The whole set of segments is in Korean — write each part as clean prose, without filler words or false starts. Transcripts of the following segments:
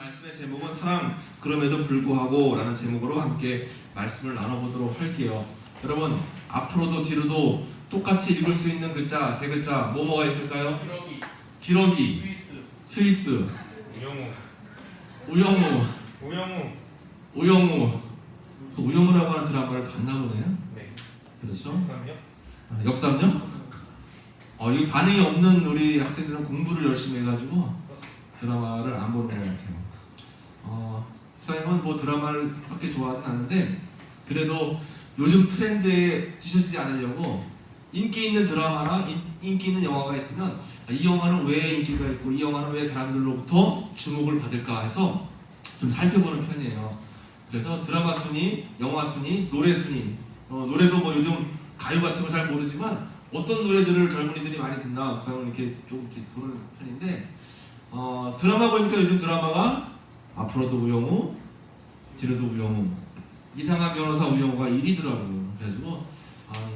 말씀의 제목은 사랑 그럼에도 불구하고 라는 제목으로 함께 말씀을 나눠보도록 할게요. 여러분, 앞으로도 뒤로도 똑같이 읽을 수 있는 글자 세 글자 뭐가 있을까요? 기러기, 스위스, 우영우. 우영우라고 하는 드라마를 봤나 보네요. 네. 그렇죠? 역삼요? 이 반응이 없는 우리 학생들은 공부를 열심히 해가지고 드라마를 안 보는 것 같아요. 목사님은 뭐 드라마를 그렇게 좋아하진 않는데 그래도 요즘 트렌드에 뒤처지지 않으려고 인기 있는 드라마나 인기 있는 영화가 있으면 이 영화는 왜 인기가 있고 이 영화는 왜 사람들로부터 주목을 받을까 해서 좀 살펴보는 편이에요. 그래서 드라마 순위, 영화 순위, 노래 순위, 노래도 뭐 요즘 가요 같은 거 잘 모르지만 어떤 노래들을 젊은이들이 많이 듣나 목사님은 이렇게 좀 이렇게 보는 편인데 드라마 보니까 요즘 드라마가 앞으로도 우영우, 뒤로도 우영우, 이상한 변호사 우영우가 1위더라고요. 그래가지고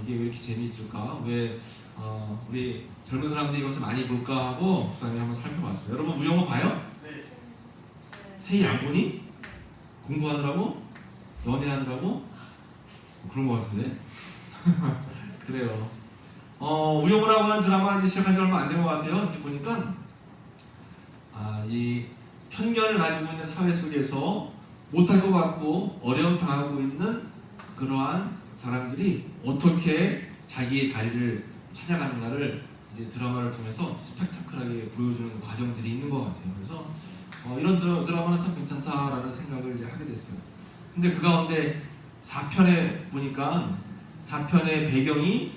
이게 왜 이렇게 재미있을까? 왜 우리 젊은 사람들이 이것을 많이 볼까 하고 목사님이 한번 살펴봤어요. 여러분 우영우 봐요? 네. 세희 안 보니? 공부하느라고? 연애하느라고? 그런 것 같은데? 그래요. 우영우라고 하는 드라마 이제 시작한 지 얼마 안 된 것 같아요. 이렇게 보니까 이 편견을 가지고 있는 사회 속에서 못할 것 같고 어려움 당하고 있는 그러한 사람들이 어떻게 자기의 자리를 찾아가는가를 이제 드라마를 통해서 스펙타클하게 보여주는 과정들이 있는 것 같아요. 그래서 이런 드라마는 참 괜찮다라는 생각을 이제 하게 됐어요. 근데 그 가운데 4편에 보니까 4편의 배경이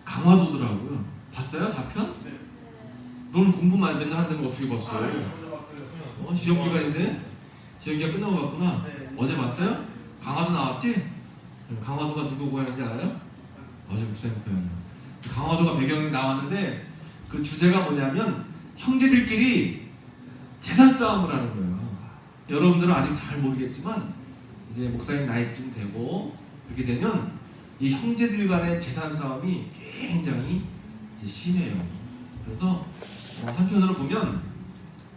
강화도더라고요. 봤어요? 4편? 네. 너는 공부만 맨날 한다는 거 어떻게 봤어요? 먼저 봤어요. 시험 기간인데? 시험 기간 끝나고 봤구나. 네. 어제 봤어요? 강화도 나왔지? 강화도가 누구 고향인지 알아요? 어제 목사님 고향이에요. 강화도가 배경이 나왔는데 그 주제가 뭐냐면 형제들끼리 재산 싸움을 하는 거예요. 여러분들은 아직 잘 모르겠지만 이제 목사님 나이쯤 되고 그렇게 되면 이 형제들 간의 재산 싸움이 굉장히 이제 심해요. 그래서 한편으로 보면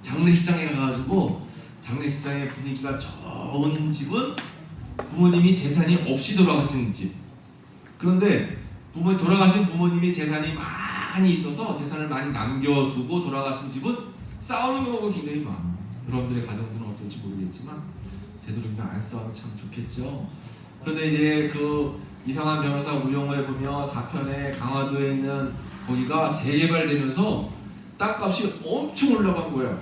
장례식장에 가가지고 장례식장의 분위기가 좋은 집은 부모님이 재산이 없이 돌아가시는 집. 그런데 돌아가신 부모님이 재산이 많이 있어서 재산을 많이 남겨두고 돌아가신 집은 싸우는 경우가 굉장히 많아요. 여러분들의 가정들은 어떨지 모르겠지만 되도록이면 안 싸우면 참 좋겠죠. 그런데 이제 그 이상한 변호사 우영우에 보면 4편에 강화도에 있는 거기가 재개발되면서 땅값이 엄청 올라간 거예요.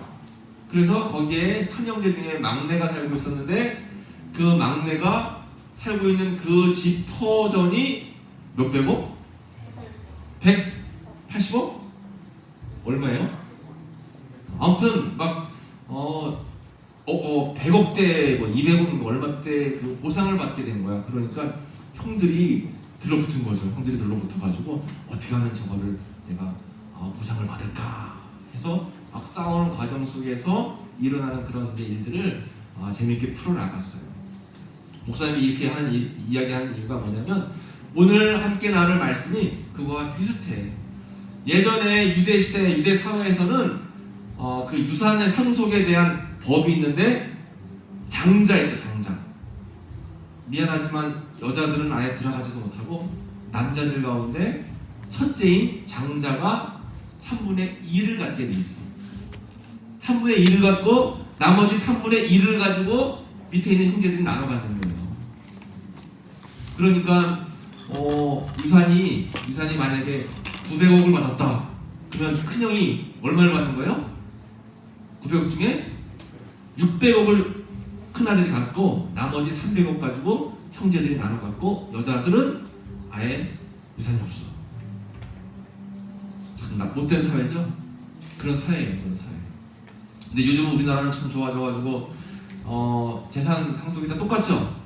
그래서 거기에 삼형제 중에 막내가 살고 있었는데 그 막내가 살고 있는 그 집 터전이 몇백억? 180억? 얼마예요? 아무튼 막 100억대 뭐 200억 얼마대 그 보상을 받게 된 거야. 그러니까 형들이 들러붙은 거죠. 형들이 들러붙어가지고 어떻게 하면 저거를 내가 보상을 받을까 해서 막 싸우는 과정 속에서 일어나는 그런 일들을 재밌게 풀어나갔어요. 목사님이 이렇게 이야기하는 이유가 뭐냐면 오늘 함께 나눌 말씀이 그거와 비슷해. 예전에 유대시대 유대 사회에서는 그 유산의 상속에 대한 법이 있는데 장자였죠. 장자. 미안하지만 여자들은 아예 들어가지도 못하고 남자들 가운데 첫째인 장자가 3분의 2를 갖게 돼 있어. 3분의 2를 갖고 나머지 3분의 1을 가지고 밑에 있는 형제들이 나눠 갖는 거예요. 그러니까 유산이 만약에 900억을 받았다. 그러면 큰형이 얼마를 받는 거예요? 900억 중에 600억을 큰아들이 갖고 나머지 300억 가지고 형제들이 나눠 갖고 여자들은 아예 유산이 없어. 참 못된 사회죠? 그런 사회예요. 그런 사회. 근데 요즘은 우리나라는 참 좋아져가지고 재산 상속이 다 똑같죠?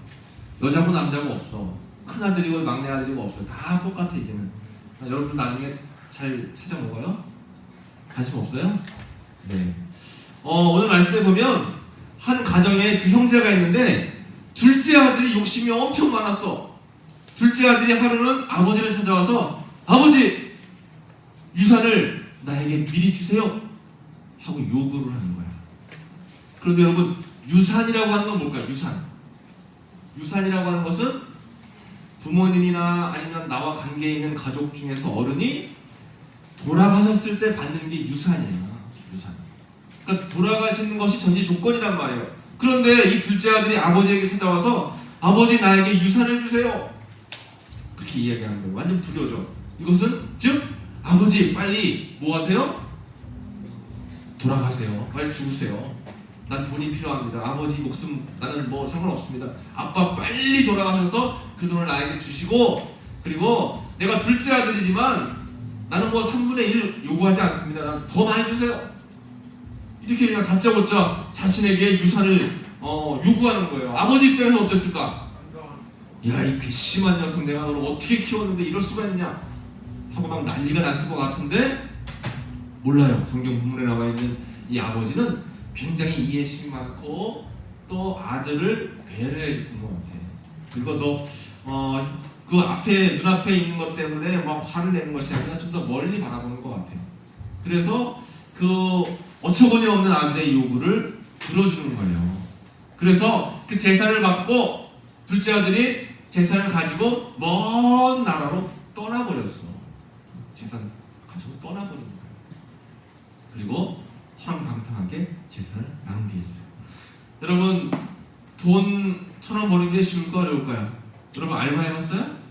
여자고 남자고 없어. 큰아들이고 막내아들이고 없어요. 다 똑같아 이제는. 여러분들 나중에 잘 찾아 먹어요? 관심 없어요? 네. 오늘 말씀에 보면 한 가정에 두 형제가 있는데 둘째 아들이 욕심이 엄청 많았어. 둘째 아들이 하루는 아버지를 찾아와서 아버지 유산을 나에게 미리 주세요 하고 요구를 하는 거야. 그런데 여러분, 유산이라고 하는 건 뭘까요? 유산이라고 하는 것은 부모님이나 아니면 나와 관계 있는 가족 중에서 어른이 돌아가셨을 때 받는 게 유산이에요. 유산. 그러니까 돌아가시는 것이 전제 조건이란 말이에요. 그런데 이 둘째 아들이 아버지에게 찾아와서 아버지 나에게 유산을 주세요. 그렇게 이야기하는 거예요. 완전 불효죠. 이것은 즉 아버지 빨리 뭐 하세요? 돌아가세요. 빨리 죽으세요. 난 돈이 필요합니다. 아버지 목숨 나는 뭐 상관없습니다. 아빠 빨리 돌아가셔서 그 돈을 나에게 주시고, 그리고 내가 둘째 아들이지만 나는 뭐 3분의 1 요구하지 않습니다. 난 더 많이 주세요. 이렇게 그냥 다짜고짜 자신에게 유산을 요구하는 거예요. 아버지 입장에서 어땠을까? 야, 이 괘씸한 녀석, 내가 너를 어떻게 키웠는데 이럴 수가 있냐 하고 막 난리가 났을 것 같은데, 몰라요. 성경 본문에 나와 있는 이 아버지는 굉장히 이해심이 많고 또 아들을 배려해 줬던 것 같아요. 그리고 또 그 앞에 눈앞에 있는 것 때문에 막 화를 내는 것이 아니라 좀 더 멀리 바라보는 것 같아요. 그래서 그 어처구니 없는 아들의 요구를 들어주는 거예요. 그래서 그 재산을 받고 둘째 아들이 재산을 가지고 먼 나라로 떠나버렸어. 재산 가지고 떠나버린 거예요. 그리고 허랑방탕하게 재산을 낭비했어요. 여러분, 돈 1,000원 버는 게 쉬울까 어려울까요? 여러분 알바 해봤어요?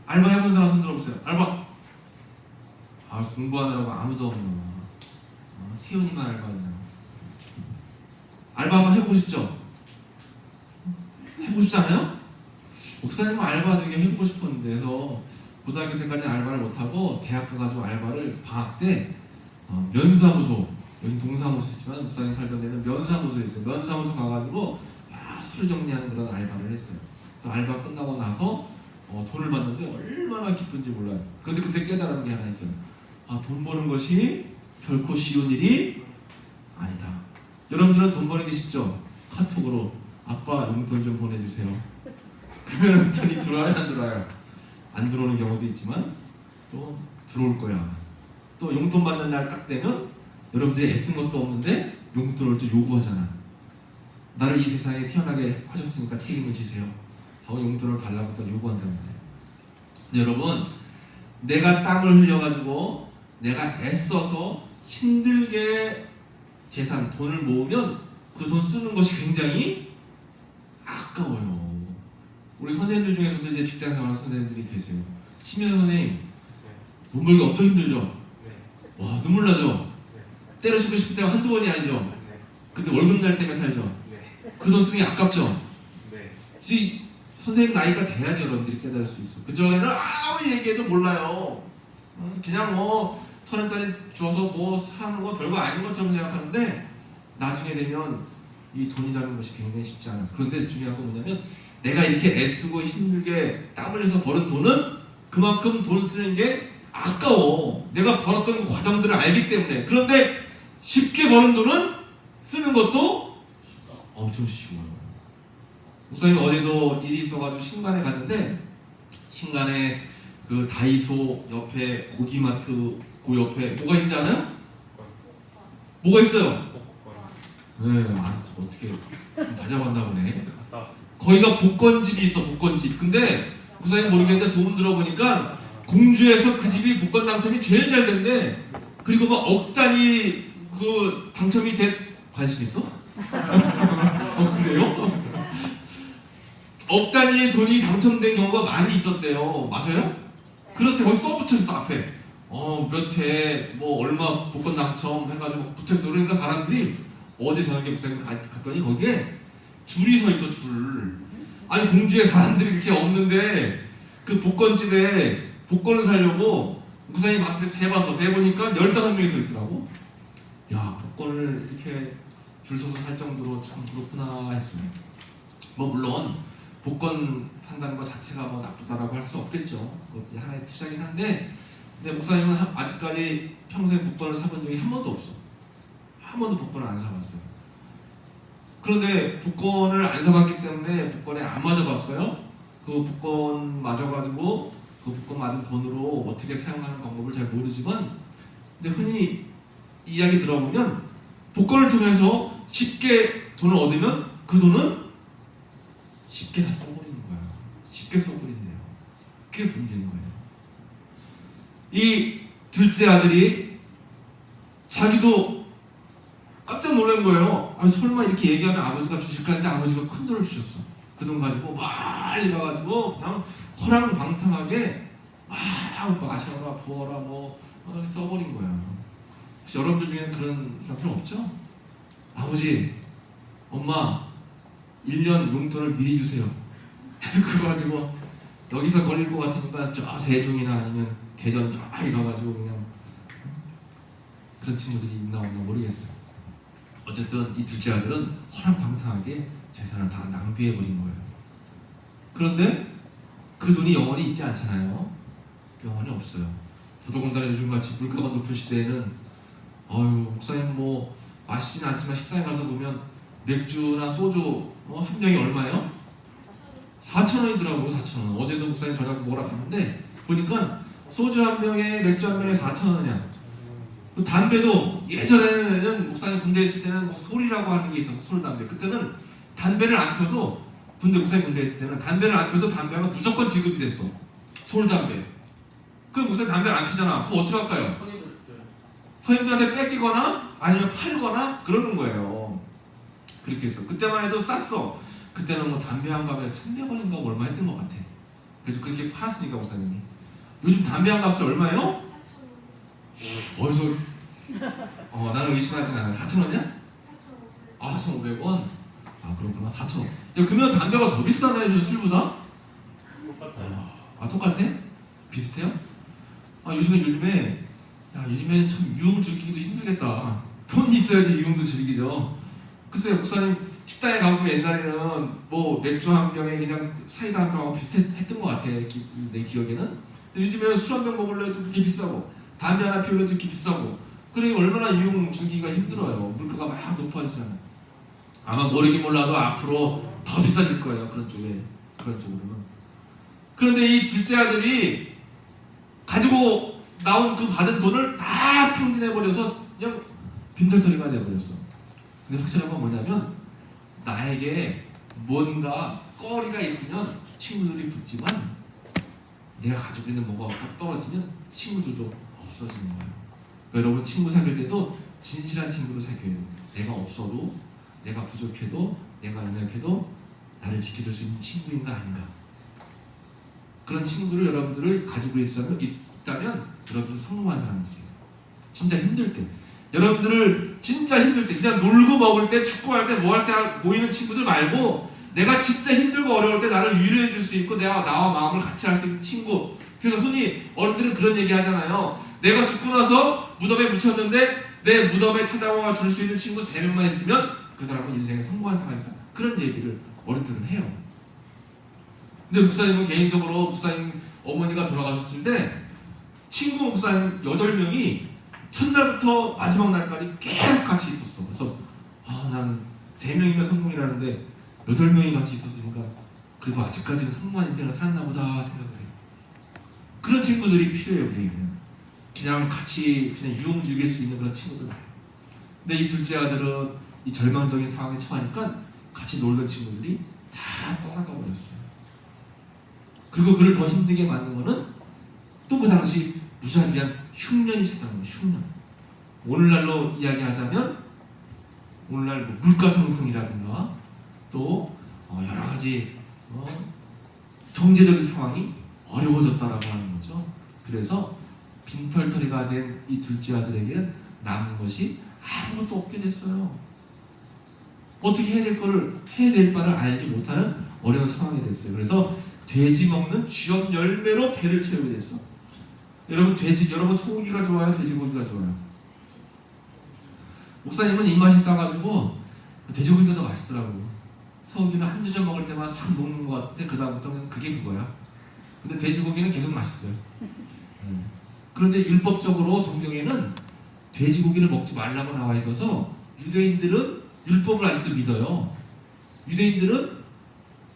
알바 해본 사람 손 들어보세요. 알바. 공부하느라고 아무도 없나. 세훈이만 알바했나. 알바 한번 해보고 싶죠? 해보고 싶지 않아요? 목사님은 알바 되게 해보고 싶었는데, 그래서 고등학교 때까지는 알바를 못하고 대학교 가지고 알바를 방학 때 면사무소, 여기 동사무소지만 목사님 살던 데는 면사무소에 있어요. 면사무소 가가지고 수를 정리하는 그런 알바를 했어요. 그래서 알바 끝나고 나서 돈을 받는데 얼마나 기쁜지 몰라요. 그런데 그때 깨달은 게 하나 있어요. 돈 버는 것이 결코 쉬운 일이 아니다. 여러분들은 돈 버는 게 쉽죠? 카톡으로 아빠 용돈 좀 보내주세요. 그러면 돈이 들어와요, 안 들어와요? 안 들어오는 경우도 있지만 또 들어올 거야. 또 용돈 받는 날 딱 되면 여러분들이 애쓴 것도 없는데 용돈을 또 요구하잖아. 나를 이 세상에 태어나게 하셨으니까 책임을 지세요 하고 용돈을 달라고 또 요구한다는 거예요. 근데 여러분, 내가 땀을 흘려가지고 내가 애써서 힘들게 재산, 돈을 모으면 그 돈 쓰는 것이 굉장히 아까워요. 우리 선생님들 중에서도 이제 직장생활 선생님들이 계세요. 심윤선 선생님, 돈 벌기 엄청 힘들죠? 와, 눈물 나죠? 때려치고 싶을 때가 한두 번이 아니죠? 근데 월급 날 때문에 살죠? 그 돈 쓰는 게 아깝죠? 선생님 나이가 돼야지 여러분들이 깨달을 수 있어. 그 전에는 아무리 얘기해도 몰라요. 그냥 뭐 1,000원짜리 주어서 뭐 사는 거 별거 아닌 것처럼 생각하는데, 나중에 되면 이 돈이라는 것이 굉장히 쉽지 않아. 그런데 중요한 건 뭐냐면, 내가 이렇게 애쓰고 힘들게 땀 흘려서 버는 돈은 그만큼 돈 쓰는 게 아까워. 내가 벌었던 그 과정들을 알기 때문에. 그런데 쉽게 버는 돈은 쓰는 것도 엄청 쉬워요. 목사님 어제도 일이 있어가지고 신간에 갔는데, 신간에 그 다이소 옆에 고기마트 그 옆에 뭐가 있는지 알아요? 뭐가 있어요? 네, 어떻게 좀 찾아봤나 보네. 거기가 복권집이 있어, 복권집. 근데 목사님 모르겠는데 소문 들어보니까 공주에서 그 집이 복권 당첨이 제일 잘 된대. 그리고 막 억 단위 그 당첨이 된, 관심 있어? 그래요? 억 단위의 돈이 당첨된 경우가 많이 있었대요. 맞아요? 그렇대. 거기 써붙였어 앞에. 몇 회 뭐 얼마 복권 당첨 해가지고 붙였어. 그러니까 사람들이 어제 저녁에 목사님 갔더니 거기에 줄이 서 있어, 줄. 아니 공주에 사람들이 그렇게 없는데 그 복권집에 복권을 사려고 목사님 봤을 때 세봤어. 세보니까 15명이 서 있더라고. 야, 복권을 이렇게 줄 서서 살 정도로 참 그렇구나 했어요. 뭐 물론 복권 산다는 것 자체가 뭐 나쁘다라고 할 수 없겠죠. 그것도 하나의 투자긴 한데, 근데 목사님은 아직까지 평생 복권을 사본 적이 한 번도 없어. 한 번도 복권을 안 사봤어요. 그런데 복권을 안 사봤기 때문에 복권에 안 맞아봤어요. 그 복권 맞아가지고 그 복권 맞은 돈으로 어떻게 사용하는 방법을 잘 모르지만, 근데 흔히 이야기 들어보면 복권을 통해서 쉽게 돈을 얻으면 그 돈은 쉽게 다 써버리는 거야. 쉽게 써버린대요. 그게 문제인 거예요. 이 둘째 아들이 자기도 깜짝 놀란 거예요. 아, 설마 이렇게 얘기하면 아버지가 주실까 했는데 아버지가 큰 돈을 주셨어. 그 돈 가지고 빨리 가가지고 그냥 허랑방탕하게 막 마셔라 부어라 뭐 써버린 거야. 혹시 여러분들 중에는 그런 사람들 없죠? 아버지, 엄마 1년 용돈을 미리 주세요. 그래서 그거 가지고 여기서 걸릴 것 같으니까 저 세종이나 아니면 대전 저기 가가지고 그냥 그런 친구들이 있나 없나 모르겠어요. 어쨌든 이 둘째 아들은 허랑방탕하게 재산을 다 낭비해버린 거예요. 그런데 그 돈이 영원히 있지 않잖아요. 영원히 없어요. 더더군다나 요즘같이 물가가 높은 시대에는 목사님 뭐 마시진 않지만 식당에 가서 보면 맥주나 소주 한 병이 얼마예요? 4,000원이더라고요. 4,000원. 어제도 목사님 저녁 먹으러 갔는데 보니까 소주 한 병에 맥주 한 병에 4,000원이야. 그 담배도 예전에는 목사님 군대에 있을 때는 뭐 솔이라고 하는 게 있어서 솔담배. 그때는 담배를 안 펴도 목사님 군대에 있을 때는 담배를 안 펴도 담배가 무조건 지급이 됐어. 솔담배. 그럼 목사님 담배를 안 피잖아. 그럼 어떻게 할까요? 선임들한테 뺏기거나 아니면 팔거나 그러는 거예요. 그렇게 했어. 그때만 해도 쌌어. 그때는 뭐 담배 한 갑에 300원인가 얼마 했던 것 같아. 그래서 그렇게 팔았으니까 목사님이. 요즘 담배 한 값이 얼마예요? 어디서? 나는 의심하진 않아. 4,000원이야? 4,500원? 그렇구나. 4,000원. 야, 그러면 담배가 더 비싸네, 술보다? 똑같아요. 똑같아? 비슷해요? 요즘에 참 유흥 즐기기도 힘들겠다. 돈이 있어야지 유흥도 즐기죠. 글쎄요, 목사님 식당에 가고 옛날에는 뭐 맥주 한 병에 그냥 사이다 한 병하고 비슷했던 것 같아. 내 기억에는. 근데 요즘에는 술 한 병 먹으려도 그렇게 비싸고 담배 하나 피우려도 그렇게 비싸고 그러니 얼마나 유흥 즐기기가 힘들어요. 물가가 막 높아지잖아요. 아마 모르긴 몰라도 앞으로 더 비싸질 거예요. 그런 쪽으로는. 그런데 이 둘째 아들이 가지고 나온 그 받은 돈을 다 탕진해버려서 그냥 빈털터리가 돼버렸어. 근데 확실한 건 뭐냐면 나에게 뭔가 거리가 있으면 친구들이 붙지만 내가 가지고 있는 뭐가 딱 떨어지면 친구들도 없어지는 거예요. 여러분 친구 사귈 때도 진실한 친구를 사귀어야 돼요. 내가 없어도 내가 부족해도 내가 연약해도 나를 지켜줄 수 있는 친구인가 아닌가. 그런 친구를 여러분들을 가지고 있다면 여러분들 성공한 사람들이에요. 진짜 힘들 때 여러분들을 진짜 힘들 때 그냥 놀고 먹을 때 축구할 때 뭐 할 때 모이는 친구들 말고 내가 진짜 힘들고 어려울 때 나를 위로해 줄 수 있고 내가 나와 마음을 같이 할 수 있는 친구. 그래서 흔히 어른들은 그런 얘기 하잖아요. 내가 죽고 나서 무덤에 묻혔는데 내 무덤에 찾아와 줄 수 있는 친구 3명만 있으면 그 사람은 인생에 성공한 사람이다. 그런 얘기를 어른들은 해요. 근데 목사님은 개인적으로 목사님 어머니가 돌아가셨을 때 친구 목사님 8명이 첫날부터 마지막 날까지 계속 같이 있었어. 그래서 난 3명이면 성공이라는데 8명이 같이 있었으니까 그래도 아직까지는 성공한 인생을 살았나 보다 생각을 해요. 그런 친구들이 필요해요. 우리에게는. 그냥 같이 그냥 유흥 즐길 수 있는 그런 친구들 말이에요. 근데 이 둘째 아들은 이 절망적인 상황에 처하니까 같이 놀던 친구들이 다 떠나가 버렸어요. 그리고 그를 더 힘들게 만든 거는 또 그 당시 무자비한 흉년이 있었다는 거예요. 흉년. 오늘날로 이야기하자면 오늘날 뭐 물가 상승이라든가 또 여러 가지 경제적인 상황이 어려워졌다라고 하는 거죠. 그래서 빈털터리가 된 이 둘째 아들에게는 남은 것이 아무것도 없게 됐어요. 어떻게 해야 될 바를 알지 못하는 어려운 상황이 됐어요. 그래서 돼지 먹는 쥐업 열매로 배를 채우게 됐어. 여러분 소고기가 좋아요? 돼지고기가 좋아요? 목사님은 입맛이 싸가지고 돼지고기가 더 맛있더라고. 소고기는 한두 점 먹을 때만 싹 녹는 것 같은데 그 다음부터는 그거야. 근데 돼지고기는 계속 맛있어요. 그런데 율법적으로 성경에는 돼지고기를 먹지 말라고 나와 있어서 유대인들은 율법을 아직도 믿어요. 유대인들은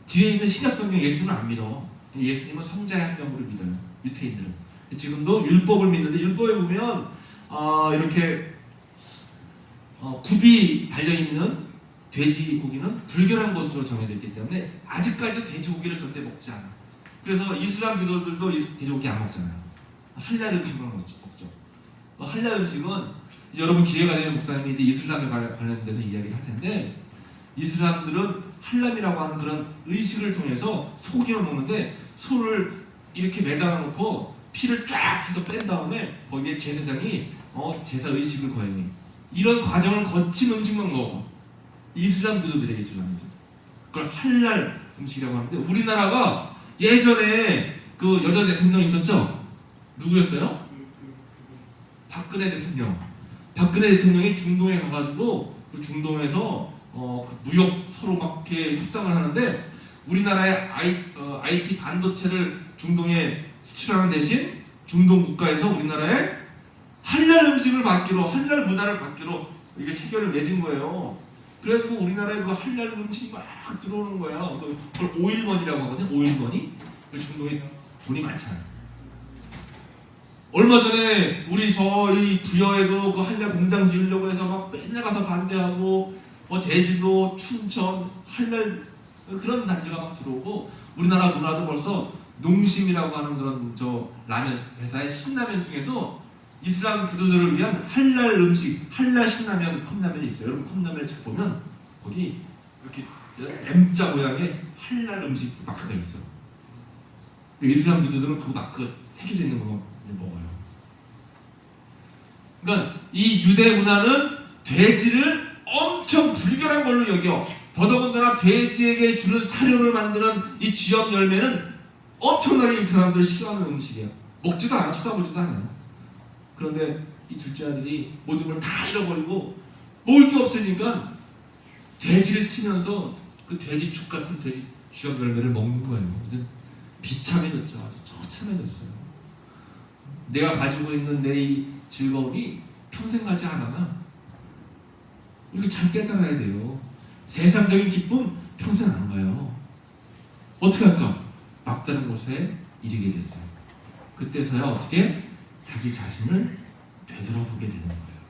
뒤에 있는 신약성경 예수님을 안 믿어. 예수님은 성자의 한 명으로 믿어요. 유대인들은. 지금도 율법을 믿는데 율법에 보면 이렇게 굽이 달려있는 돼지고기는 불결한 것으로 정해져 있기 때문에 아직까지도 돼지고기를 절대 먹지 않아. 그래서 이슬람 교도들도 돼지고기 안 먹잖아요. 할랄 음식만 먹죠. 할랄 음식은 이제 여러분 기회가 되면 목사님이 이제 이슬람에 관련돼서 이야기를 할 텐데, 이슬람들은 할람이라고 하는 그런 의식을 통해서 소고기를 먹는데, 소를 이렇게 매달아 놓고 피를 쫙 해서 뺀 다음에 거기에 제사장이 제사 의식을 거행해. 이런 과정을 거친 음식만 먹어. 이슬람 교도들의 이슬람들. 그걸 할랄 음식이라고 하는데, 우리나라가 예전에 그 여자 대통령 있었죠? 누구였어요? 박근혜 대통령. 박근혜 대통령이 중동에 가가지고 그 중동에서 그 무역 서로 막 이렇게 협상을 하는데, 우리나라의 IT 반도체를 중동에 수출하는 대신 중동 국가에서 우리나라에 할랄 음식을 받기로, 할랄 문화를 받기로 이게 체결을 맺은 거예요. 그래가지고 우리나라에 그 할랄 음식이 막 들어오는 거예요. 그걸 오일머니라고 하거든요. 오일머니. 중동에 돈이 많잖아요. 얼마 전에 저희 부여에도 그 할랄 공장 지으려고 해서 막 맨날 가서 반대하고, 제주도, 춘천 할랄 그런 단지가 막 들어오고, 우리나라 문화도 벌써 농심이라고 하는 그런 라면 회사의 신라면 중에도 이슬람 교도들을 위한 할랄 음식, 할랄 신라면 컵라면이 있어요. 여러분 컵라면을 잘 보면 거기 이렇게 M자 모양의 할랄 음식 마크가 있어. 이슬람 교도들은 그 마크가 새겨져 있는 것만 먹어요. 그러니까 이 유대 문화는 돼지를 엄청 불결한 걸로 여겨. 더더군다나 돼지에게 주는 사료를 만드는 이 쥐염 열매는 엄청나게 이 사람들 싫어하는 음식이에요. 먹지도 않아, 쳐다보지도 않아요. 그런데 이 둘째 아들이 모든 걸 다 잃어버리고 먹을 게 없으니까 돼지를 치면서 그 돼지 죽 같은 돼지 쥐염 열매를 먹는 거예요. 비참해졌죠. 아주 처참해졌어요. 내가 가지고 있는 내 이 즐거움이 평생 가지 않아. 이거 잘 깨달아야 돼요. 세상적인 기쁨 평생 안 가요. 어떻게 할까? 막다른 곳에 이르게 됐어요. 그때서야 어떻게 자기 자신을 되돌아보게 되는 거예요.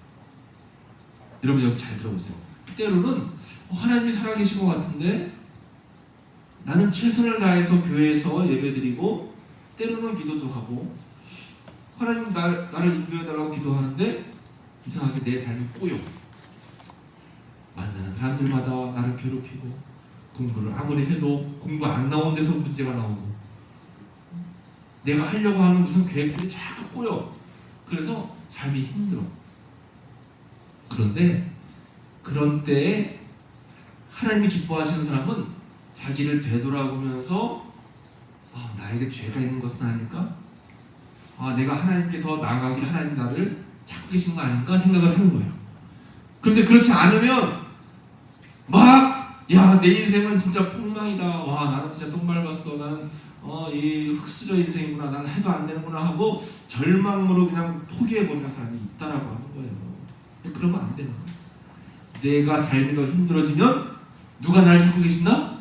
여러분 여기 잘 들어보세요. 때로는 하나님이 살아계신 것 같은데 나는 최선을 다해서 교회에서 예배드리고 때로는 기도도 하고 하나님 나를 인도해달라고 기도하는데 이상하게 내 삶이 꼬여. 만나는 사람들마다 나를 괴롭히고 공부를 아무리 해도 공부 안 나온 데서 문제가 나오고 내가 하려고 하는 무슨 계획들이 자꾸 꼬여. 그래서 삶이 힘들어. 그런데 그런 때에 하나님이 기뻐하시는 사람은 자기를 되돌아보면서 나에게 죄가 있는 것은 아닐까? 내가 하나님께 더 나아가길 하나님 나를 찾고 계신 거 아닌가 생각을 하는 거예요. 그런데 그렇지 않으면 내 인생은 진짜 폭망이다. 나는 진짜 똥 밟았어. 나는 이 흙수저 인생이구나. 나는 해도 안 되는구나 하고 절망으로 그냥 포기해버리는 사람이 있다라고 하는 거예요. 그러면 안 되는 거예요. 내가 삶이 더 힘들어지면 누가 나를 찾고 계신다?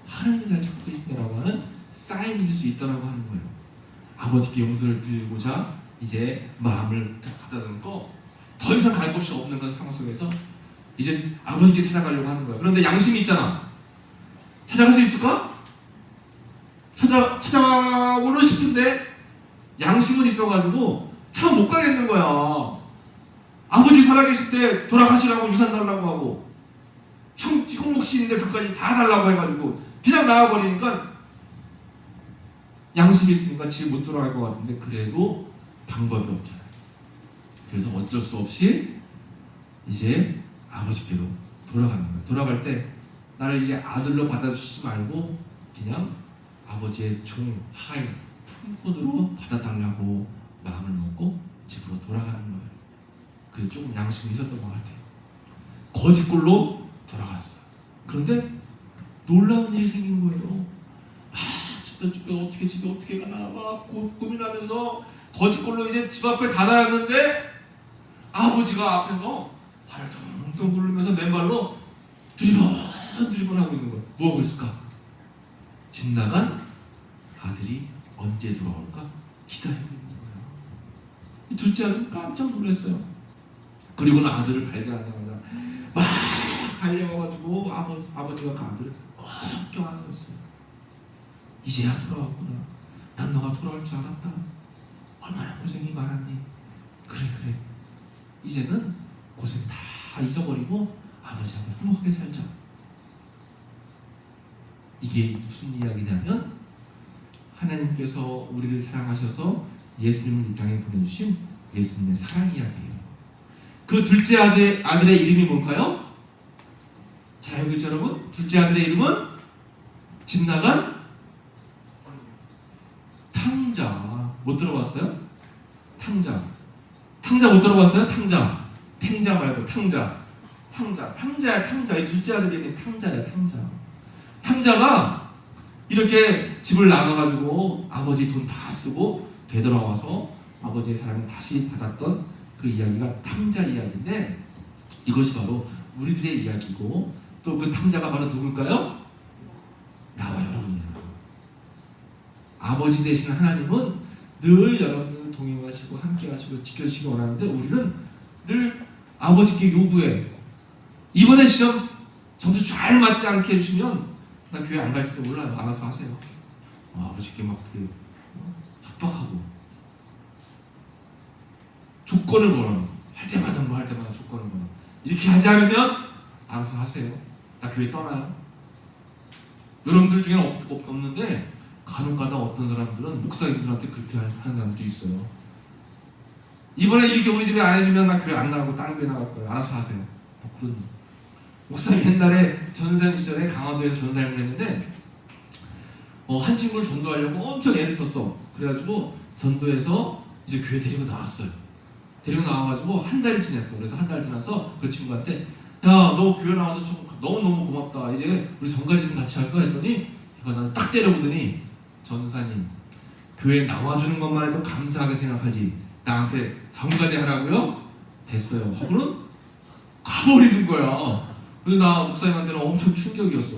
하나님이 나를 찾고 계신다라고 하는 사인일 수 있다라고 하는 거예요. 아버지께 용서를 빌고자 이제 마음을 가다듬고 더 이상 갈 곳이 없는 그런 상황 속에서 이제 아버지께 찾아가려고 하는 거예요. 그런데 양심이 있잖아. 찾아갈 수 있을까? 찾아가고는 싶은데 양심은 있어가지고 참 못 가겠는 거야. 아버지 살아계실 때 돌아가시라고 유산 달라고 하고 형목신인데 그까지 다 달라고 해가지고 그냥 나와버리니까 양심이 있으니까 집 못 돌아갈 것 같은데 그래도 방법이 없잖아요. 그래서 어쩔 수 없이 이제 아버지께로 돌아가는 거예요. 돌아갈 때 나를 이제 아들로 받아주시지 말고 그냥 아버지의 종 하인 품꾼으로 받아달라고 마음을 먹고 집으로 돌아가는 거예요. 그게 조금 양심이 있었던 것 같아요. 거짓골로 돌아갔어요. 그런데 놀라운 일이 생긴 거예요. 집에 어떻게 가나 막 고민하면서 거짓골로 이제 집 앞에 다다랐는데 아버지가 앞에서 발을 덩덩 굴르면서 맨발로 드리번 하고 있는 거예요. 뭐 하고 있을까? 집 나간 아들이 언제 돌아올까 기다리고 있는 거예요. 이 둘째 아들은 깜짝 놀랐어요. 그리고는 아들을 발견하자마자 막 달려와가지고 아버지가 그 아들을 꼭 껴안아줬어요. 이제야 돌아왔구나. 난 너가 돌아올 줄 알았다. 얼마나 고생이 많았니? 그래. 이제는 고생 다 잊어버리고 아버지하고 행복하게 살자. 이게 무슨 이야기냐면 하나님께서 우리를 사랑하셔서 예수님을 이 땅에 보내주신 예수님의 사랑 이야기예요. 그 둘째 아들의 이름이 뭘까요? 자, 여기 있죠, 여러분? 둘째 아들의 이름은 집 나간 탕자. 못 들어봤어요? 탕자 못 들어봤어요? 탕자 말고 탕자. 이 둘째 아들의 이름이 탕자야. 탕자가 이렇게 집을 나가가지고 아버지 돈 다 쓰고 되돌아와서 아버지의 사랑을 다시 받았던 그 이야기가 탕자 이야기인데, 이것이 바로 우리들의 이야기고, 또 그 탕자가 바로 누굴까요? 나와 여러분이야. 아버지 되신 하나님은 늘 여러분을 동행하시고 함께하시고 지켜주시기 원하는데, 우리는 늘 아버지께 요구해. 이번에 시험 점수 잘 맞지 않게 해주시면 나 교회 안 갈지도 몰라요. 알아서 하세요. 아버지께 막 협박하고 조건을 걸어. 할 때마다 조건을 걸어. 이렇게 하지 않으면 알아서 하세요. 나 교회 떠나요. 여러분들 중에는 없는데 간혹가다 어떤 사람들은 목사님들한테 그렇게 하는 사람들도 있어요. 이번에 이렇게 우리 집에 안 해주면 나 교회 안 나가고 다른 교회 나갈 거예요. 알아서 하세요. 그런 목사님 옛날에 전사님 시절에 강화도에서 전사님을 했는데 한 친구를 전도하려고 엄청 애를 썼어. 그래가지고 전도해서 이제 교회 데리고 나왔어요. 데리고 나와가지고 한 달이 지났어. 그래서 한 달 지나서 그 친구한테 야, 너 교회 나와서 너무너무 고맙다. 이제 우리 성가대 좀 같이 할까? 했더니 이거 나는 딱 째려보더니 전사님, 교회 나와주는 것만 해도 감사하게 생각하지 나한테 성가대 하라고요? 됐어요. 하고는 가버리는 거야. 그래서 나 목사님한테는 엄청 충격이었어.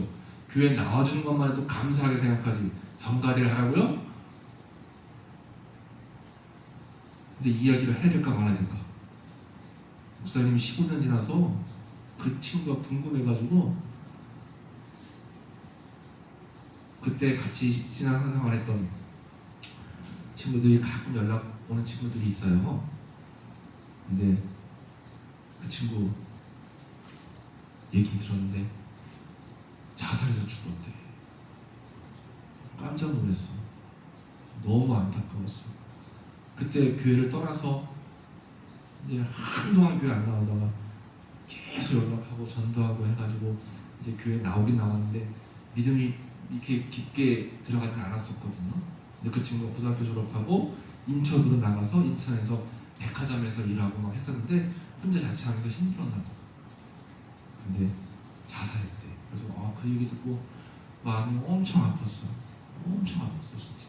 교회 나와주는 것만 해도 감사하게 생각하지 성가대를 하라고요? 근데 이야기를 해야 될까 말아야 될까? 목사님이 15년 지나서 그 친구가 궁금해가지고 그때 같이 신앙생활했던 친구들이 가끔 연락 오는 친구들이 있어요. 근데 그 친구 얘기 들었는데 자살해서 죽었대. 깜짝 놀랐어. 너무 안타까웠어. 그때 교회를 떠나서 이제 한동안 교회 안 나오다가 계속 연락하고 전도하고 해가지고 이제 교회 나오긴 나왔는데 믿음이 이렇게 깊게 들어가진 않았었거든요. 근데 그 친구가 고등학교 졸업하고 인천으로 나가서 인천에서 백화점에서 일하고 막 했었는데 혼자 자취하면서 힘들었나 봐. 근데 자살했대. 그래서 그 얘기 듣고 마음이 엄청 아팠어. 엄청 아팠어 진짜.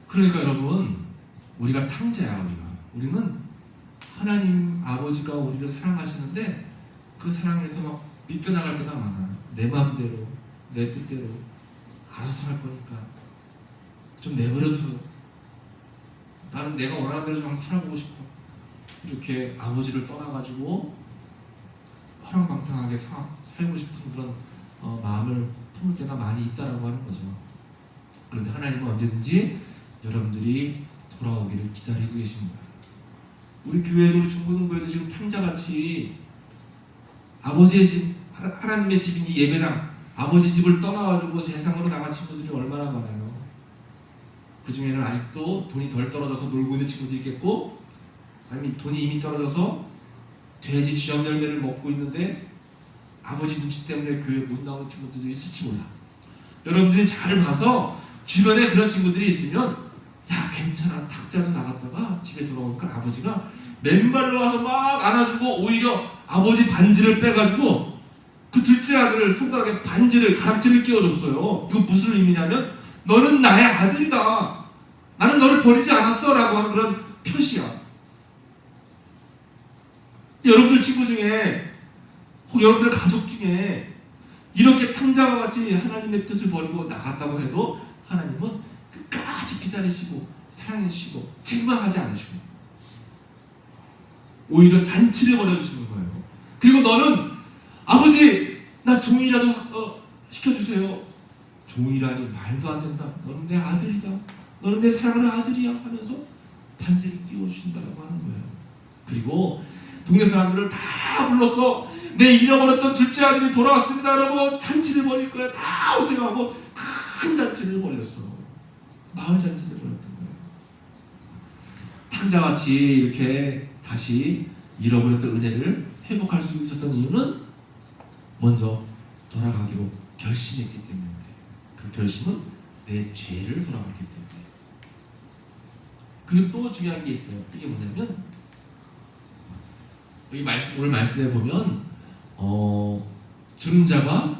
그러니까 여러분, 우리가 탕자야. 우리는 하나님 아버지가 우리를 사랑하시는데 그 사랑에서 막 비껴나갈 때가 많아. 내 마음대로 내 뜻대로 알아서 할 거니까 좀 내버려둬. 나는 내가 원하는 대로 좀 한번 살아보고 싶어. 이렇게 아버지를 떠나가지고 허랑방탕하게 살고 싶은 그런 마음을 품을 때가 많이 있다라고 하는 거죠. 그런데 하나님은 언제든지 여러분들이 돌아오기를 기다리고 계십니다. 우리 교회도 중고등부에도 지금 탕자같이 아버지의 집, 하나님의 집인 이 예배당, 아버지 집을 떠나가지고 세상으로 나간 친구들이 얼마나 많아요. 그 중에는 아직도 돈이 덜 떨어져서 놀고 있는 친구도 있겠고, 아니면 돈이 이미 떨어져서 돼지 쥐염 열매를 먹고 있는데 아버지 눈치 때문에 교회 못 나오는 친구들도 있을지 몰라. 여러분들이 잘 봐서 주변에 그런 친구들이 있으면 야 괜찮아, 탁자도 나갔다가 집에 돌아오니까 아버지가 맨발로 와서 막 안아주고 오히려 아버지 반지를 빼가지고 그 둘째 아들을 손가락에 가락지를 끼워줬어요. 이거 무슨 의미냐면 너는 나의 아들이다. 나는 너를 버리지 않았어 라고 하는 그런 표시야. 여러분들 친구 중에 혹 여러분들 가족 중에 이렇게 탕자와 같이 하나님의 뜻을 버리고 나갔다고 해도 하나님은 끝까지 기다리시고 사랑해 주시고 책망하지 않으시고 오히려 잔치를 벌여주시는 거예요. 그리고 너는 아버지 나 종이라도 시켜주세요. 종이라니 말도 안 된다. 너는 내 아들이다. 너는 내 사랑하는 아들이야 하면서 반지를 띄워주신다고 하는 거예요. 그리고 동네 사람들을 다 불러서 내 잃어버렸던 둘째 아들이 돌아왔습니다 여러분, 잔치를 벌일 거야, 다 오세요 하고 큰 잔치를 벌였어. 마을 잔치를 벌였던 거예요. 탕자같이 이렇게 다시 잃어버렸던 은혜를 회복할 수 있었던 이유는 먼저 돌아가기로 결심했기 때문에 그래요. 그 결심은 내 죄를 돌아갔기 때문에. 그리고 또 중요한 게 있어요. 이게 뭐냐면 여기 오늘 말씀에 보면 주는 자가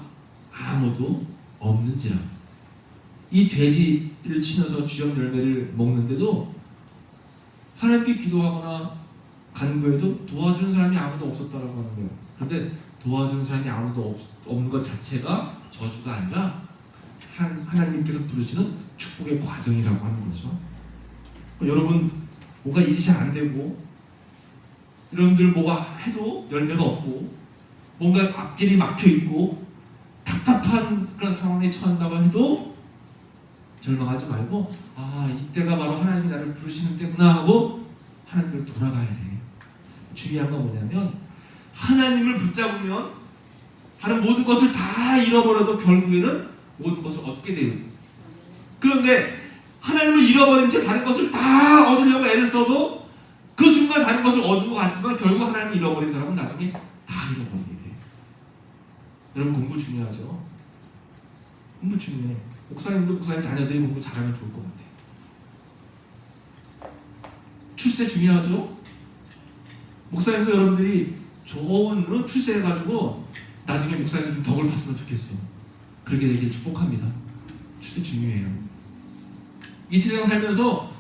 아무도 없는지라. 이 돼지를 치면서 주전 열매를 먹는데도 하나님께 기도하거나 간구해도 도와주는 사람이 아무도 없었다라고 하는 거예요. 그런데 도와주는 사람이 아무도 없는 것 자체가 저주가 아니라 하나님께서 부르시는 축복의 과정이라고 하는 거죠. 여러분 뭐가 일이 잘 안 되고 여러분들 뭐가 해도 열매가 없고 뭔가 앞길이 막혀 있고 답답한 그런 상황에 처한다고 해도 절망하지 말고 이때가 바로 하나님이 나를 부르시는 때구나 하고 하나님께로 돌아가야 돼. 중요한 건 뭐냐면 하나님을 붙잡으면 다른 모든 것을 다 잃어버려도 결국에는 모든 것을 얻게 돼요. 그런데 하나님을 잃어버린 채 다른 것을 다 얻으려고 애를 써도 그 순간 다른 것을 얻은 것 같지만 결국 하나님을 잃어버린 사람은 나중에 다 잃어버리게 돼요. 여러분 공부 중요하죠? 공부 중요해. 목사님 자녀들이 공부 잘하면 좋을 것 같아요. 출세 중요하죠? 목사님도 여러분들이 좋은 출세해가지고 나중에 목사님 좀 덕을 봤으면 좋겠어. 그렇게 되길 축복합니다. 출세 중요해요. 이 세상 살면서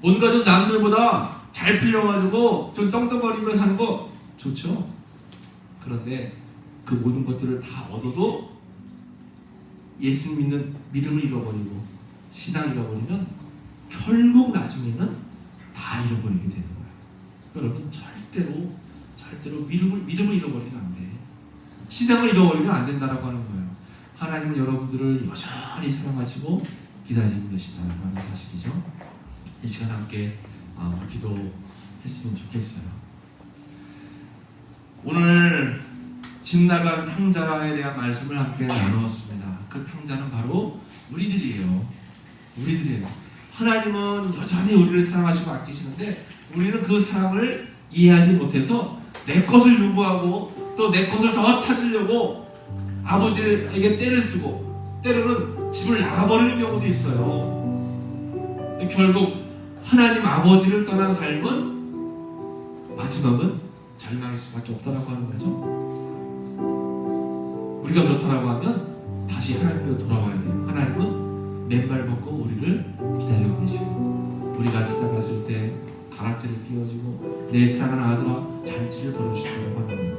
뭔가 좀 남들보다 잘 풀려가지고 좀 떵떵거리며 사는 거 좋죠? 그런데 그 모든 것들을 다 얻어도 예수 믿는 믿음을 잃어버리고 신앙을 잃어버리면 결국 나중에는 다 잃어버리게 되는 거예요. 여러분 절대로 믿음을 잃어버리면 안 돼. 신앙을 잃어버리면 안 된다라고 하는 거예요. 하나님은 여러분들을 여전히 사랑하시고 기다리고 계시다라고 하는 사실이죠. 이 시간 함께 기도했으면 좋겠어요. 오늘 집 나간 탕자에 대한 말씀을 함께 나누었습니다. 그 탕자는 바로 우리들이에요. 하나님은 여전히 우리를 사랑하시고 아끼시는데 우리는 그 사랑을 이해하지 못해서 내 것을 요구하고 또 내 것을 더 찾으려고 아버지에게 떼를 쓰고 때로는 집을 나가버리는 경우도 있어요. 결국 하나님 아버지를 떠난 삶은 마지막은 절망일 수밖에 없다라고 하는 거죠. 우리가 그렇다라고 하면 다시 하나님께로 돌아와야 돼요. 하나님은 맨발 벗고 우리를 기다리고 계시고 우리가 찾아갔을 때 가락지를 띄워주고 내 사랑하는 아들아 잔치를 벌여주신다고 하는 거예요.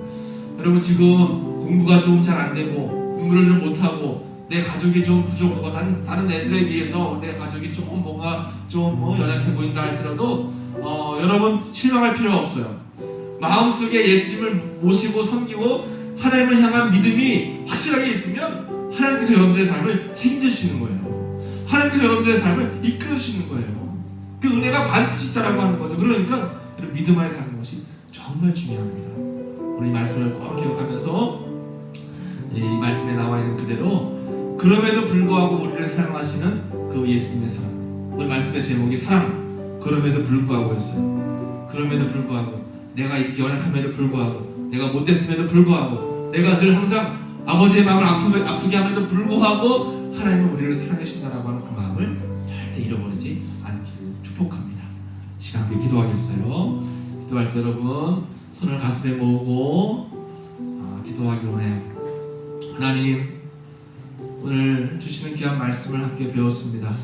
여러분 지금 공부가 좀 잘 안 되고 공부를 좀 못하고 내 가족이 좀 부족하고 다른 애들에 비해서 내 가족이 조금 뭔가 좀 연약해 보인다 할지라도 여러분 실망할 필요가 없어요. 마음속에 예수님을 모시고 섬기고 하나님을 향한 믿음이 확실하게 있으면 하나님께서 여러분들의 삶을 책임져 주시는 거예요. 하나님께서 여러분들의 삶을 이끌어 주시는 거예요. 그 은혜가 반드시 있다라고 하는 거죠. 그러니까 이런 믿음 안에 사는 것이 정말 중요합니다. 우리 말씀을 꼭 기억하면서 이 말씀에 나와 있는 그대로 그럼에도 불구하고 우리를 사랑하시는 그 예수님의 사랑. 오늘 말씀의 제목이 사랑. 그럼에도 불구하고였어요. 그럼에도 불구하고 내가 이렇게 연약함에도 불구하고 내가 못됐음에도 불구하고 내가 늘 항상 아버지의 마음을 아프게 함에도 불구하고 하나님은 우리를 사랑해 주신다라고 하는 그 마음을 절대 잃어버리지 않기를 축복합니다. 시간 함께 기도하겠어요. 기도할 때 여러분 손을 가슴에 모으고 기도하기 원해요. 하나님 오늘 주시는 귀한 말씀을 함께 배웠습니다.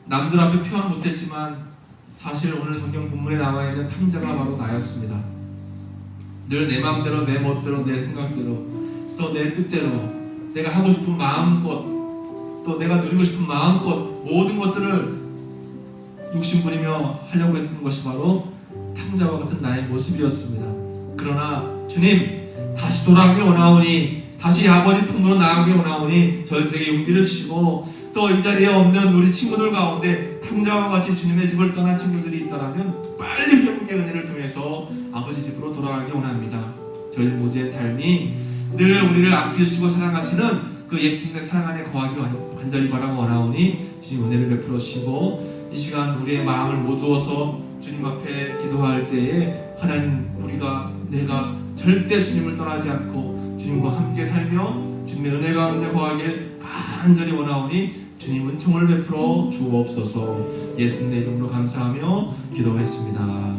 남들 앞에 표현 못했지만 사실 오늘 성경 본문에 나와 있는 탕자가 바로 나였습니다. 늘 내 마음대로 내 멋대로 내 생각대로 또 내 뜻대로 내가 하고 싶은 마음껏 또 내가 누리고 싶은 마음껏 모든 것들을 욕심부리며 하려고 했던 것이 바로 탕자와 같은 나의 모습이었습니다. 그러나 주님 다시 돌아가길 원하오니, 다시 아버지 품으로 나아가길 원하오니 저희들에게 용기를 주시고, 또 이 자리에 없는 우리 친구들 가운데 탕자와 같이 주님의 집을 떠난 친구들이 있다면 빨리 회복의 은혜를 통해서 아버지 집으로 돌아가길 원합니다. 저희 모두의 삶이 늘 우리를 아껴주시고 사랑하시는 그 예수님의 사랑 안에 거하기를 간절히 바라고 원하오니 주님 은혜를 베풀어 주시고, 이 시간 우리의 마음을 모두어서 주님 앞에 기도할 때에 하나님, 내가 절대 주님을 떠나지 않고 주님과 함께 살며 주님의 은혜 가운데 거하길 간절히 원하오니 주님 은총을 베풀어 주옵소서. 예수님의 이름으로 감사하며 기도했습니다.